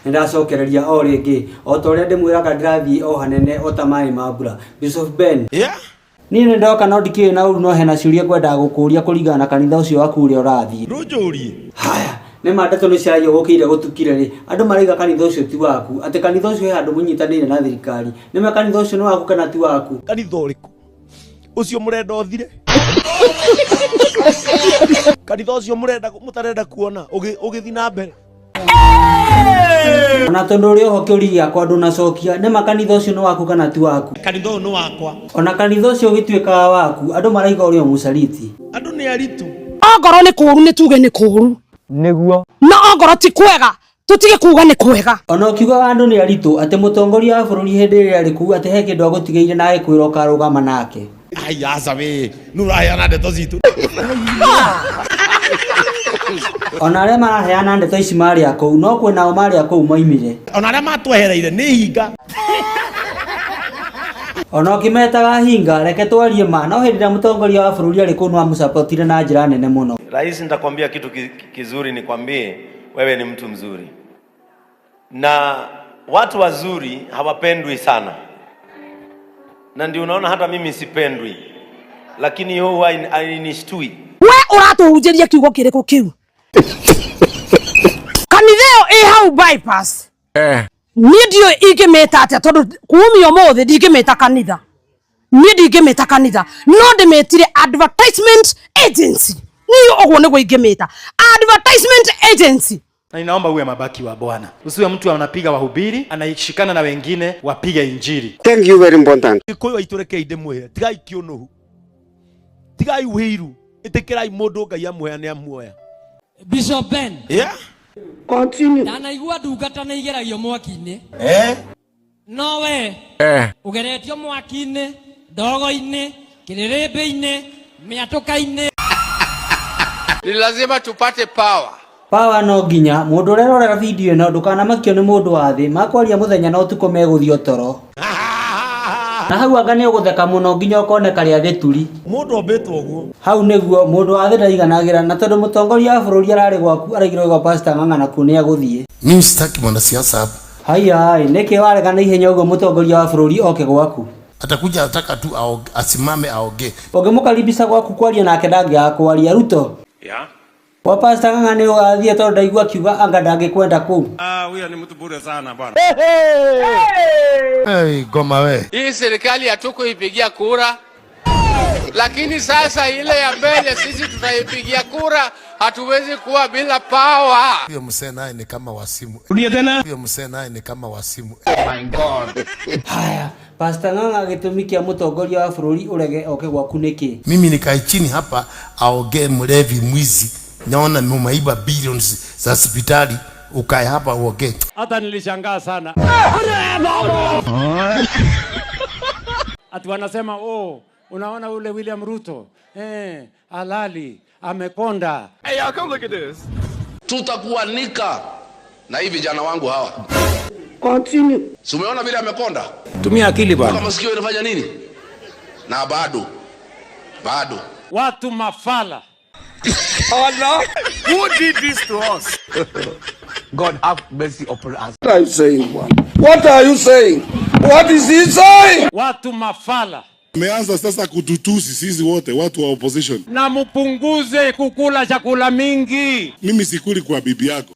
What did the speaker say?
ndacokereria o ringi o tore ndimwiraga ndirathi o hanene o tamai mambura Bishop Ben ni ndoka no ndikiwe na uru no hena ciuria kwenda gukuria kuringana na kanitha ucio waku uri urathie rujurie haya ne mandato ni ciayo gukire gutukire ri andu mariga kanitha ucio ti waku ati kanitha ucio he andu munyitanire na thirikari ni me kanitha ucio ni waku kana ti waku kanitha uriku ucio murenda othire kanitha ucio murenda mutarenda kuona ugithi na mbere ona tondu uri oho kiuri giakwa ndunacokia ni makanitha ucio ni waku kana ti waku kanitha ucio ni wakwa ona kanitha ucio gituikaga waku andu maraiga uri o mucariti andu ni aritu ongoro ni kuru ni tuge ni kuru niguo no ongoro ti kwega tutige kuga ni kwega ona ukiuga andu ni aritu ati mutongoria wa bururi hindi iri ari ku ati he kindu agutigeire na agikwira ukarugama nake ai aza we nuraya ndeto zitu ona aria maraheana ndeto ici mari akou no kwena o mari akou moimire ona aria matwehereire ni hinga ona ukimetaga hinga reke twarie ma no hindira mutongoria wa bururi ari ku no amusupportire na njira nene muno. Rais, nitakwambia kitu kizuri, nikwambie wewe ni mtu mzuri, na watu wazuri hawapendwi sana, na ndio unaona hata mimi sipendwi, lakini huwa ainishtui. We uratuhujiria kiugo kiriko kiu kanitheo hau bypass ni ndio ingimeta atia tondu kuumio mothe ndingimeta kanitha ni ndingimeta kanitha no ndimetire advertisement agency ni ogwo niguo ingimeta advertisement agency. Na ninaomba uwe mabaki wa Bwana. Usiwe mtu anapiga wahubiri, anashikana na wengine wapiga injili. Thank you very important. Koyo itureke inde muhe. Tigai kionohu. Tigai wiru. Itekerai mundu ngai amuhe ne amuoya. Bishop Ben. Continue. Dana igua ndungata na igeragio mwaki-ini. No we. Ugeretio mwaki-ini, ndogo-ini, kiriribe-ini, miatuka-ini. Ni lazima tupate power. Power no nginya mundu urerorera video ino ndukana makio ni mundu wa thi makwaria muthenya na utuko meguthio toro na hau anga ni ugutheka muno nginya ukone karia gituri mundu obetwo guo hau niguo mundu wa thi ndaiganagira na tondu mutongoria wa bururi arari gwaku araigirwo gwa pastor ng'ang'ana ku ni aguthie. Mimi sitaki mwanasiasa hapa. Haya niki warega na ihenya ugo mutongoria wa bururi oke gwaku atakuja ataka tu asimame aoge ungemukaribisha gwaku kwaria nake ndangiaga kwaria Ruto wa pastor ng'ang'ane ugathie tondu ndaigua kiuga anga ndangikwenda ku Huyo ni mtu bure sana bwana. Hey, goma we. Hii serikali hatukuipigia kura, lakini sasa ile ya mbele sisi tutaipigia kura, hatuwezi kuwa bila power. Huyo msee naye ni kama wasimu. Rudia tena. Huyo msee naye ni kama wasimu. Oh my God. Haya pastor ng'ang'a gitumikia mutongoria wa bururi urege oke gwaku niki Mimi nikae chini hapa aoge mlevi mwizi. Naona mumaiba billions za hospitali ukae hapa uoge. Hata nilishangaa sana. Ati wanasema unaona ule William Ruto halali amekonda. Hey, come look at this. Tutakuanika na hivi vijana wangu hawa. Continue. Si umeona vile amekonda? Tumia akili bwana. Kama sikio inafanya nini? Na bado Watu mafala. Oh no. Who did this to us? God have mercy upon us. What are you saying, man? What are you saying? What is he saying? Watu mafala. Umeanza sasa kututusi sisi wote watu wa opposition. Na mpunguze kukula chakula mingi. Mimi sikuli kwa bibi yako.